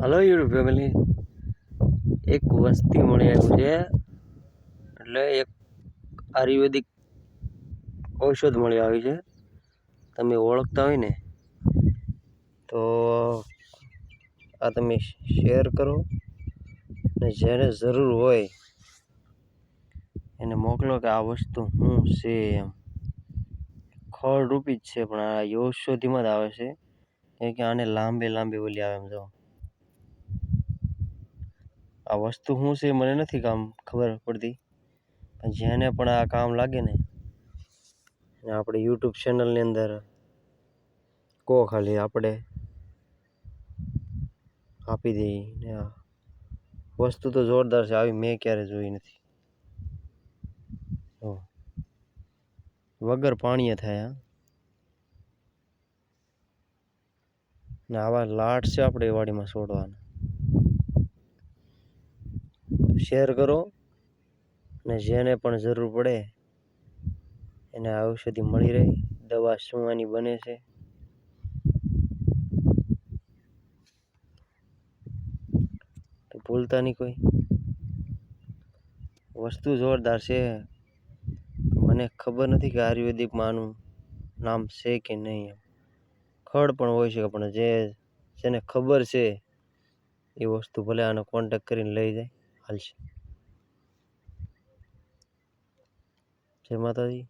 Hello YouTube family, એક વસ્તી મળી આવ્યું છે. એટલે એક આયુર્વેદિક ઔષધ મળી આવી છે. તમે ઓળખતા હોય ને તો આ તમે શેર કરો ને જેને જરૂર હોય એને મોકલો કે આ વસ્તુ શું છે. એમ ખળ રૂપી જ છે, પણ આ ઔષધિમાં જ આવે છે. કેમ કે આને લાંબે ઓલી આવે એમ જો આ વસ્તુ શું છે મને નથી ખબર પડતી, પણ જેને પણ આ કામ લાગે ને આપણે યુટ્યુબ ચેનલની અંદર કહો, ખાલી આપણે આપી દઈએ ને. આ વસ્તુ તો જોરદાર છે, આવી મેં ક્યારે જોઈ નથી. વગર પાણીએ થાય ને આવા લાટ છે આપણે વાડીમાં છોડવાના. શેર કરો ને જેને પણ જરૂર પડે એને ઔષધિ મળી રહે. દવા શું આની બને છે તો ભૂલતા નહીં. કોઈ વસ્તુ જોરદાર છે. મને ખબર નથી કે આયુર્વેદિકમાં આનું નામ છે કે નહીં. એમ ખડ પણ હોય છે, પણ જેને ખબર છે એ વસ્તુ ભલે આનો કોન્ટેક્ટ કરીને લઈ જાય, હાલશે. જય માતાજી.